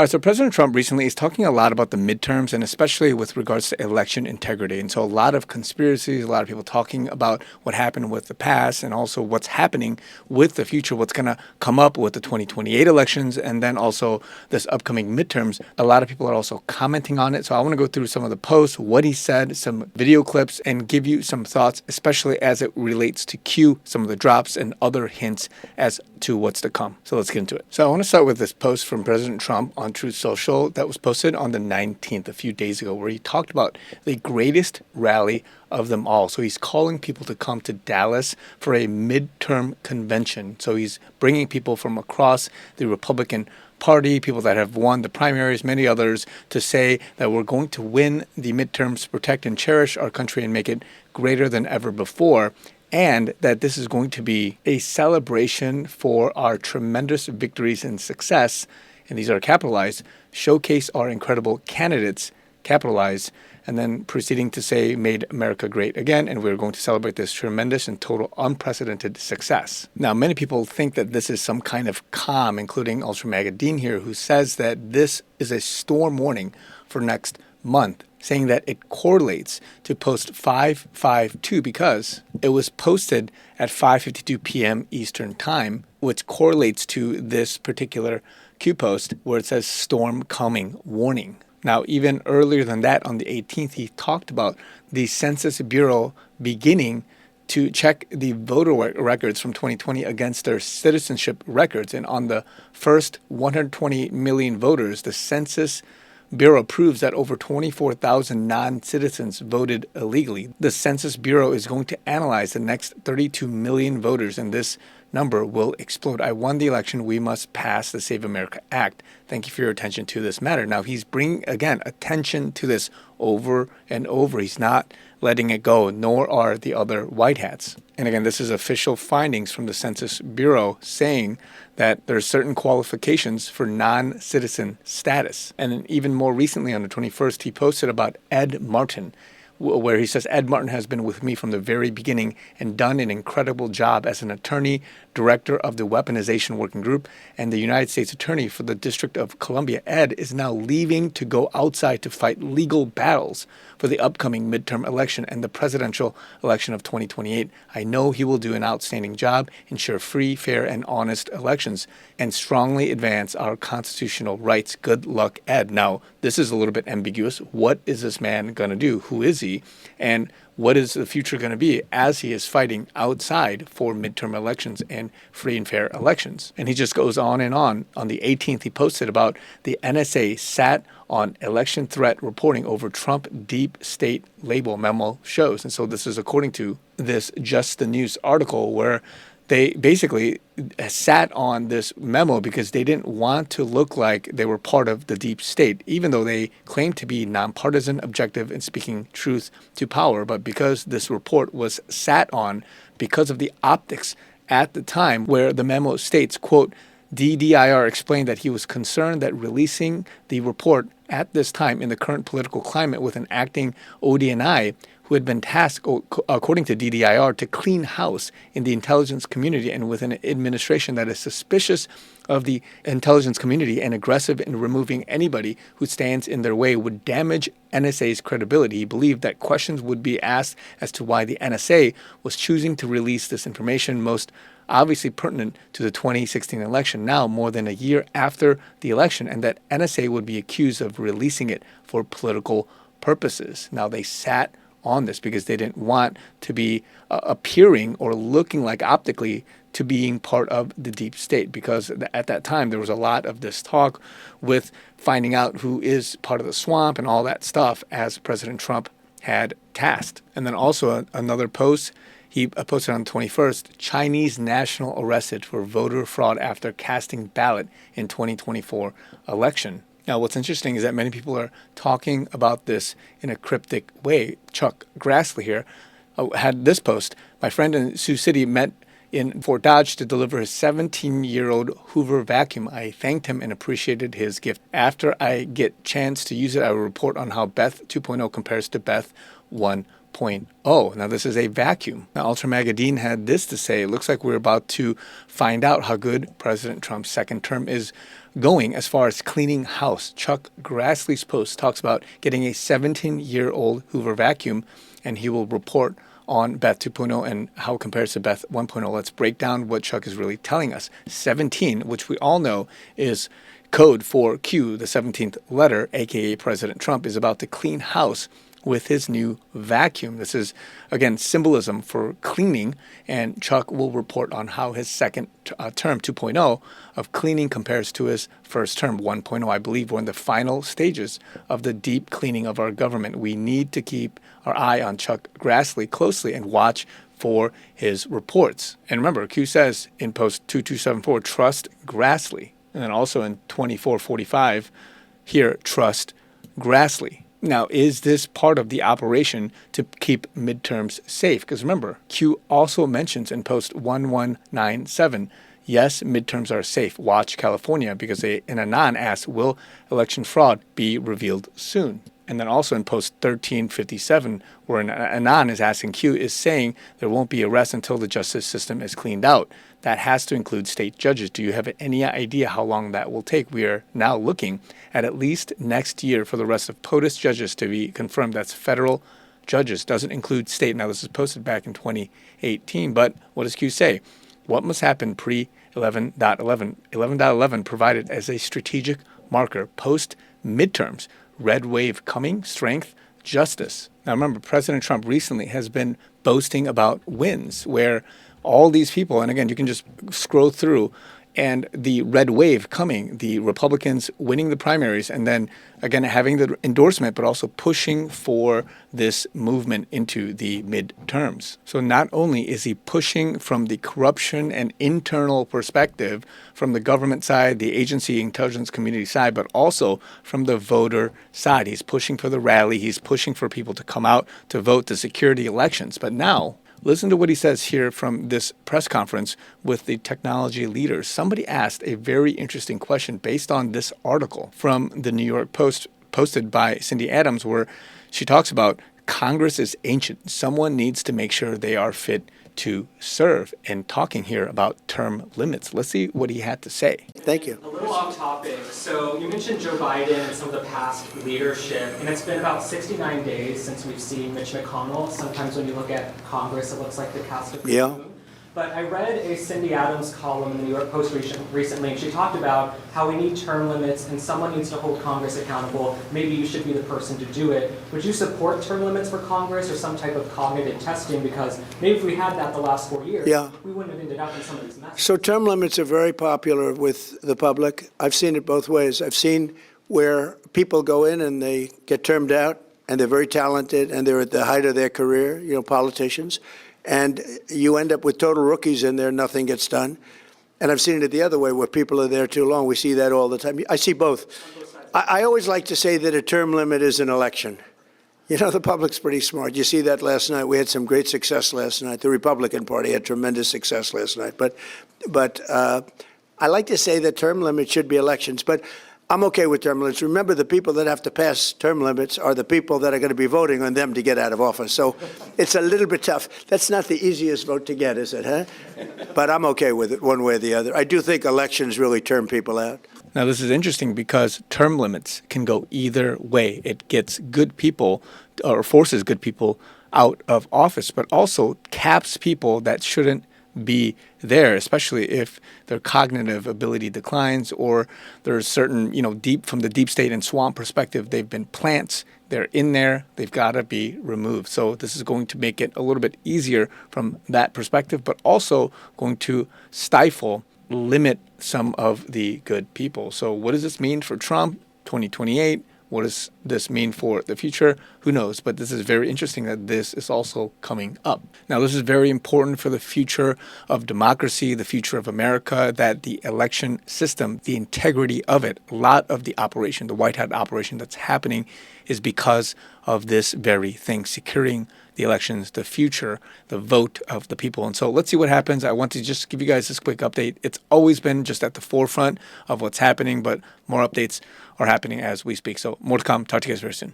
All right, so President Trump recently is talking a lot about the midterms and especially with regards to election integrity. And so a lot of conspiracies, a lot of people talking about what happened with the past and also what's happening with the future, what's going to come up with the 2028 elections and then also this upcoming midterms. A lot of people are also commenting on it. So I want to go through some of the posts, what he said, some video clips, and give you some thoughts, especially as it relates to Q, some of the drops and other hints as to what's to come. So let's get into it. So I want to start with this post from President Trump on Truth Social that was posted on the 19th, a few days ago, where he talked about the greatest rally of them all. So he's calling people to come to Dallas for a midterm convention. So he's bringing people from across the Republican Party, people that have won the primaries, many others, to say that we're going to win the midterms, protect and cherish our country and make it greater than ever before. And that this is going to be a celebration for our tremendous victories and success, and these are capitalized, showcase our incredible candidates, capitalized, and then proceeding to say, made America great again, and we're going to celebrate this tremendous and total unprecedented success. Now, many people think that this is some kind of calm, including Ultra Maga Dean here, who says that this is a storm warning for next month, saying that it correlates to post 552 because it was posted at 5:52 p.m. Eastern Time, which correlates to this particular Q post where it says storm coming warning. Now, even earlier than that, on the 18th, he talked about the Census Bureau beginning to check the voter records from 2020 against their citizenship records. And on the first 120 million voters, the Census Bureau proves that over 24,000 non-citizens voted illegally. The Census Bureau is going to analyze the next 32 million voters, and this number will explode. I won the election. We must pass the Save America Act. Thank you for your attention to this matter. Now, he's bringing, again, attention to this over and over. He's not letting it go, nor are the other white hats. And again, this is official findings from the Census Bureau saying that there are certain qualifications for non-citizen status. And then even more recently, on the 21st, he posted about Ed Martin, where he says, Ed Martin has been with me from the very beginning and done an incredible job as an attorney, director of the Weaponization Working Group, and the United States Attorney for the District of Columbia. Ed is now leaving to go outside to fight legal battles for the upcoming midterm election and the presidential election of 2028. I know he will do an outstanding job, ensure free, fair, and honest elections, and strongly advance our constitutional rights. Good luck, Ed. Now, this is a little bit ambiguous. What is this man going to do? Who is he? And what is the future going to be as he is fighting outside for midterm elections and free and fair elections? And he just goes on and on. On the 18th, he posted about the NSA sat on election threat reporting over Trump deep state label memo shows. And so this is according to this Just the News article where they basically sat on this memo because they didn't want to look like they were part of the deep state, even though they claimed to be nonpartisan, objective, and speaking truth to power. But because this report was sat on because of the optics at the time where the memo states, quote, DDIR explained that he was concerned that releasing the report at this time in the current political climate with an acting ODNI who had been tasked, according to DDIR, to clean house in the intelligence community and with an administration that is suspicious of the intelligence community and aggressive in removing anybody who stands in their way would damage NSA's credibility. He believed that questions would be asked as to why the NSA was choosing to release this information, most obviously pertinent to the 2016 election, now more than a year after the election, and that NSA would be accused of releasing it for political purposes. Now, they sat on this because they didn't want to be appearing or looking like optically to being part of the deep state, because at that time there was a lot of this talk with finding out who is part of the swamp and all that stuff as President Trump had tasked. And then also another post he posted on the 21st, Chinese national arrested for voter fraud after casting ballot in 2024 election. Now, what's interesting is that many people are talking about this in a cryptic way. Chuck Grassley here had this post. My friend in Sioux City met in Fort Dodge to deliver his 17-year-old Hoover vacuum. I thanked him and appreciated his gift. After I get chance to use it, I will report on how Beth 2.0 compares to Beth 1.0. 2.0. Now, this is a vacuum. Now, Ultra Magadine had this to say: it looks like we're about to find out how good President Trump's second term is going as far as cleaning house. Chuck Grassley's post talks about getting a 17-year-old Hoover vacuum, and he will report on Beth 2.0 and how it compares to Beth 1.0. Let's break down what Chuck is really telling us. 17, which we all know is code for Q, the 17th letter, aka President Trump, is about to clean house with his new vacuum. This is, again, symbolism for cleaning, and Chuck will report on how his second term, 2.0, of cleaning compares to his first term, 1.0. I believe we're in the final stages of the deep cleaning of our government. We need to keep our eye on Chuck Grassley closely and watch for his reports. And remember, Q says in post 2274, trust Grassley. And then also in 2445, here, trust Grassley. Now, is this part of the operation to keep midterms safe? Because remember, Q also mentions in post 1197, yes, midterms are safe. Watch California, because an Anon asks, will election fraud be revealed soon? And then also in post 1357, where an Anon is asking, Q is saying there won't be arrest until the justice system is cleaned out. That has to include state judges. Do you have any idea how long that will take? We are now looking at least next year for the rest of POTUS judges to be confirmed. That's federal judges. Doesn't include state. Now, this is posted back in 2018, but what does Q say? What must happen pre-11.11? 11.11 provided as a strategic marker post-midterms. Red wave coming, strength, justice. Now, remember, President Trump recently has been boasting about wins where all these people, and again, you can just scroll through, and the red wave coming, the Republicans winning the primaries, and then again having the endorsement, but also pushing for this movement into the midterms. So not only is he pushing from the corruption and internal perspective from the government side, the agency intelligence community side, but also from the voter side. He's pushing for the rally. He's pushing for people to come out to vote to secure the elections. But now, listen to what he says here from this press conference with the technology leaders. Somebody asked a very interesting question based on this article from the New York Post posted by Cindy Adams, where she talks about Congress is ancient. Someone needs to make sure they are fit to serve, and talking here about term limits. Let's see what he had to say. Thank you. A little off topic. So you mentioned Joe Biden and some of the past leadership, and it's been about 69 days since we've seen Mitch McConnell. Sometimes when you look at Congress, it looks like the cast of moon. But I read a Cindy Adams column in the New York Post recently, and she talked about how we need term limits and someone needs to hold Congress accountable. Maybe you should be the person to do it. Would you support term limits for Congress or some type of cognitive testing? Because maybe if we had that the last 4 years, we wouldn't have ended up in some of these messes. So term limits are very popular with the public. I've seen it both ways. I've seen where people go in and they get termed out, and they're very talented, and they're at the height of their career, politicians. And you end up with total rookies in there, nothing gets done. And I've seen it the other way, where people are there too long. We see that all the time. I see both. I always like to say that a term limit is an election. The public's pretty smart. You see that last night. We had some great success last night. The Republican Party had tremendous success last night. But I like to say that term limits should be elections. But I'm okay with term limits. Remember, the people that have to pass term limits are the people that are going to be voting on them to get out of office. So it's a little bit tough. That's not the easiest vote to get, is it, huh? But I'm okay with it one way or the other. I do think elections really term people out. Now, this is interesting because term limits can go either way. It gets good people or forces good people out of office, but also caps people that shouldn't be there, especially if their cognitive ability declines or there's certain, deep from the deep state and swamp perspective, they've been plants, they're in there, they've got to be removed. So this is going to make it a little bit easier from that perspective, but also going to limit some of the good people. So what does this mean for Trump 2028? What does this mean for the future? Who knows? But this is very interesting that this is also coming up. Now, this is very important for the future of democracy, the future of America, that the election system, the integrity of it, a lot of the operation, the White Hat operation that's happening is because of this very thing, securing the elections, the future, the vote of the people. And so let's see what happens. I want to just give you guys this quick update. It's always been just at the forefront of what's happening, but more updates are happening as we speak. So more to come. Talk to you guys very soon.